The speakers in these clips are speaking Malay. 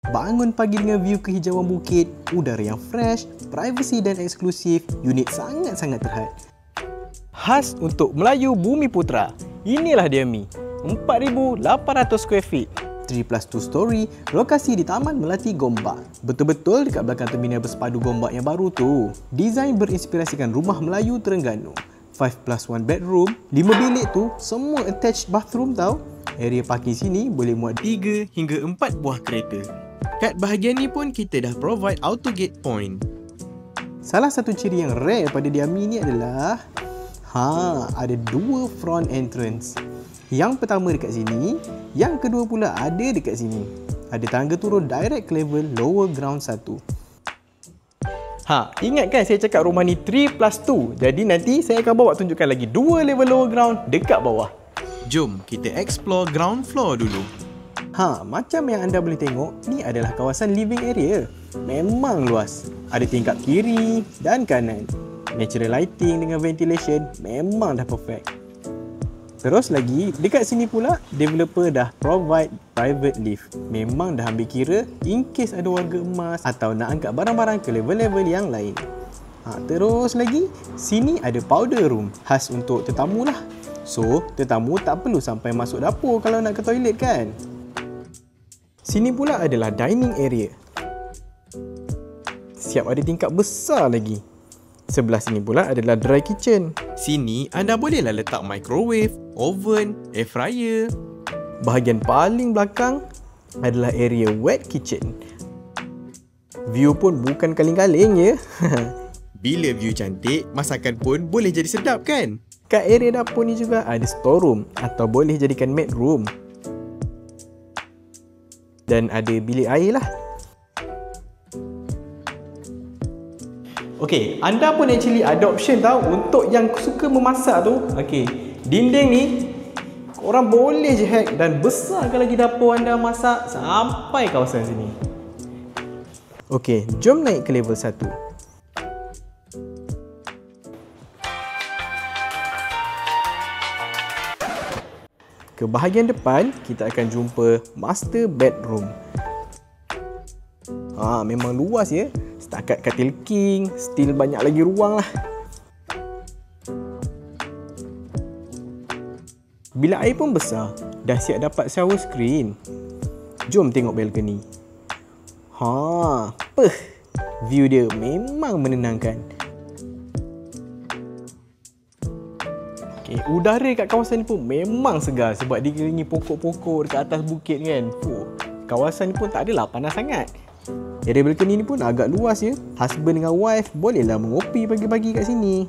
Bangun pagi dengan view kehijauan bukit, udara yang fresh, privasi dan eksklusif, unit sangat-sangat terhad. Khas untuk Melayu Bumi Putra. Inilah dia Mi, 4,800 square feet. 3+2 story, lokasi di Taman Melati Gombak. Betul-betul dekat belakang terminal bersepadu Gombak yang baru tu. Desain berinspirasikan rumah Melayu Terengganu. 5+1 bedroom, 5 bilik tu semua attached bathroom tau. Area parking sini boleh muat 3 hingga 4 buah kereta. Kat bahagian ni pun kita dah provide auto gate point. Salah satu ciri yang rare pada Diami ni adalah ada 2 front entrance. Yang pertama dekat sini, yang kedua pula ada dekat sini. Ada tangga turun direct ke level lower ground 1. Ingat kan saya cakap rumah ni 3+2. Jadi nanti saya akan bawa tunjukkan lagi 2 level lower ground dekat bawah. Jom kita explore ground floor dulu. Macam yang anda boleh tengok, ni adalah kawasan living area. Memang luas. Ada tingkap kiri dan kanan. Natural lighting dengan ventilation memang dah perfect. Terus lagi, dekat sini pula, developer dah provide private lift. Memang dah ambil kira in case ada warga emas atau nak angkat barang-barang ke level-level yang lain. Terus lagi, sini ada powder room. Khas untuk tetamu lah. So, tetamu tak perlu sampai masuk dapur kalau nak ke toilet kan? Sini pula adalah dining area. Siap ada tingkap besar lagi. Sebelah sini pula adalah dry kitchen. Sini anda bolehlah letak microwave, oven, air fryer. Bahagian paling belakang adalah area wet kitchen. View pun bukan kaling-kaling ya. Bila view cantik, masakan pun boleh jadi sedap kan? Kat area dapur ni juga ada storeroom atau boleh jadikan maid room. Dan ada bilik air lah. Okey, anda pun actually ada option tau untuk yang suka memasak tu. Okey, dinding ni korang boleh je hack dan besarkan lagi dapur anda masak sampai kawasan sini. Okey, jom naik ke level 1. Ke bahagian depan, kita akan jumpa master bedroom. Memang luas ya. Setakat katil king, still banyak lagi ruang lah. Bilik air pun besar, dah siap dapat shower screen. Jom tengok balcony. View dia memang menenangkan. Udara kat kawasan ni pun memang segar sebab dikelilingi pokok-pokok dekat atas bukit kan. Kawasan ni pun tak adalah panas sangat. Area balcony ni pun agak luas ya. Husband dengan wife bolehlah mengopi pagi-pagi kat sini.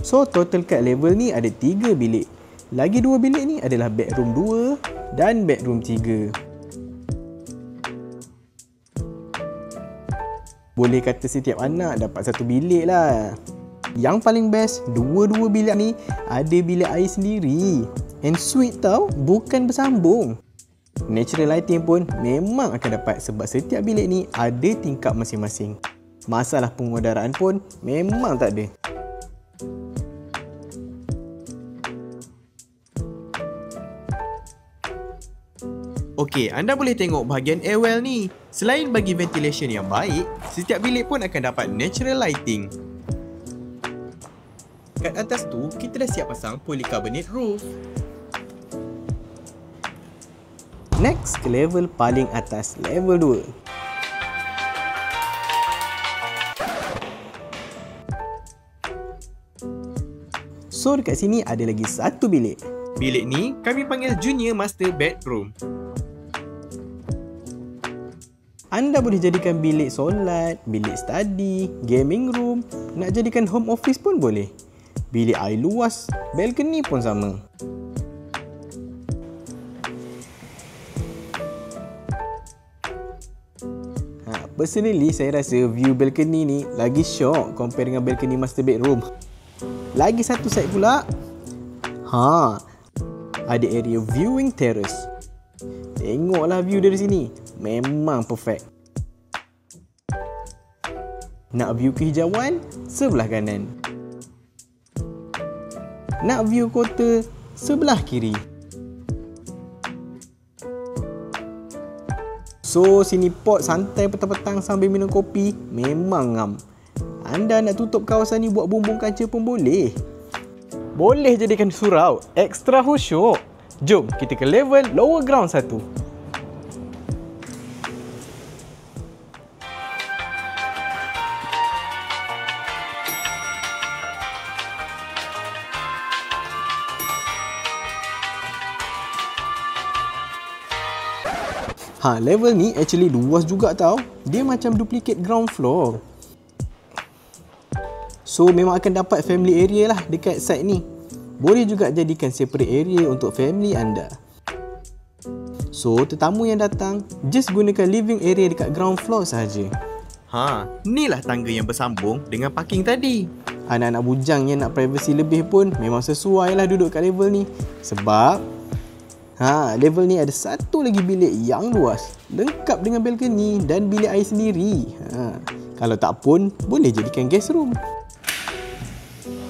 So total kat level ni ada 3 bilik. Lagi 2 bilik ni adalah bedroom 2 dan bedroom 3. Boleh kata setiap anak dapat 1 bilik lah. Yang paling best, dua-dua bilik ni ada bilik air sendiri. And sweet tau, bukan bersambung. Natural lighting pun memang akan dapat sebab setiap bilik ni ada tingkap masing-masing. Masalah pengudaraan pun memang tak ada. Okey, anda boleh tengok bahagian airwell ni. Selain bagi ventilation yang baik, setiap bilik pun akan dapat natural lighting. Kat atas tu, kita dah siap pasang polycarbonate roof. Next ke level paling atas, level 2. So dekat sini ada lagi 1 bilik. Bilik ni kami panggil junior master bedroom. Anda boleh jadikan bilik solat, bilik study, gaming room, nak jadikan home office pun boleh. Bilik air luas, balcony pun sama. Personally, saya rasa view balcony ni lagi syok compare dengan balcony master bedroom. Lagi satu side pula. Ada area viewing terrace. Tengoklah view dari sini. Memang perfect. Nak view kehijauan? Sebelah kanan. Nak view kota? Sebelah kiri. So, sini pot santai petang-petang sambil minum kopi memang ngam. Anda nak tutup kawasan ni buat bumbung kaca pun boleh. Boleh jadikan surau ekstra khusyuk. Jom kita ke level lower ground 1. Level ni actually luas juga tau. Dia macam duplicate ground floor. So memang akan dapat family area lah dekat side ni. Boleh juga jadikan separate area untuk family anda. So tetamu yang datang, just gunakan living area dekat ground floor sahaja. Ni lah tangga yang bersambung dengan parking tadi. Anak-anak bujang yang nak privacy lebih pun memang sesuai lah duduk kat level ni. Sebab level ni ada satu lagi bilik yang luas, lengkap dengan balcony dan bilik air sendiri. Kalau tak pun, boleh jadikan guest room.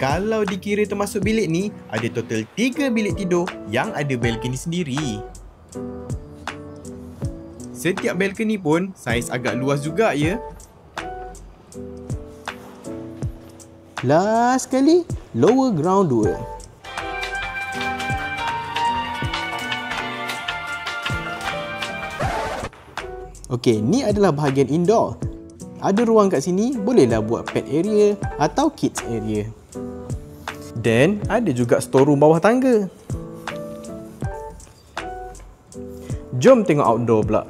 Kalau dikira termasuk bilik ni, ada total 3 bilik tidur yang ada balcony sendiri. Setiap balcony pun saiz agak luas juga ya. Last sekali, lower ground 2. Okey, ni adalah bahagian indoor. Ada ruang kat sini, bolehlah buat pet area atau kids area. Dan ada juga storeroom bawah tangga. Jom tengok outdoor pula.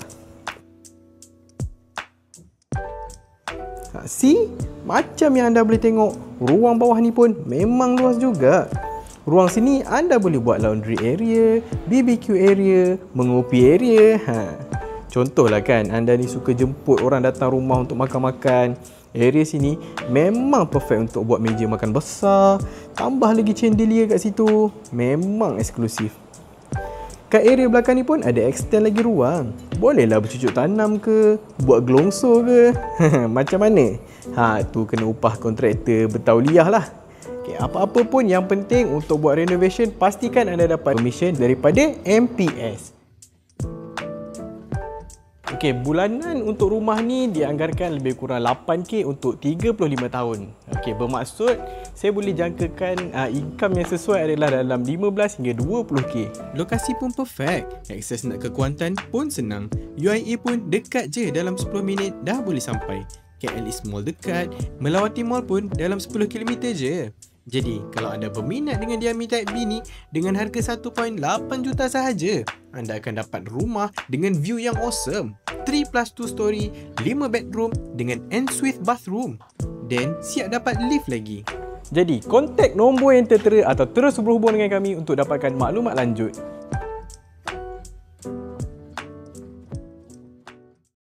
See? Macam yang anda boleh tengok, ruang bawah ni pun memang luas juga. Ruang sini anda boleh buat laundry area, BBQ area, mengopi area. Contohlah kan, anda ni suka jemput orang datang rumah untuk makan-makan. Area sini memang perfect untuk buat meja makan besar. Tambah lagi chandelier kat situ. Memang eksklusif. Kat area belakang ni pun ada extend lagi ruang. Bolehlah bercucuk tanam ke, buat gelongso ke. Macam mana? Tu kena upah kontraktor bertauliah lah. Okay, apa-apa pun yang penting untuk buat renovation, pastikan anda dapat permission daripada MPS. Okey, bulanan untuk rumah ni dianggarkan lebih kurang 8K untuk 35 tahun. Okey, bermaksud saya boleh jangkakan income yang sesuai adalah dalam 15 hingga 20K. Lokasi pun perfect. Akses nak ke Kuantan pun senang. UIA pun dekat je, dalam 10 minit dah boleh sampai. KL East Mall dekat, melawati mall pun dalam 10 km je. Jadi, kalau anda berminat dengan Diami Type B ni, dengan harga 1.8 juta sahaja, anda akan dapat rumah dengan view yang awesome. 3+2 story, 5 bedroom dengan ensuite bathroom. Dan siap dapat lift lagi. Jadi, kontak nombor yang tertera atau terus berhubung dengan kami untuk dapatkan maklumat lanjut.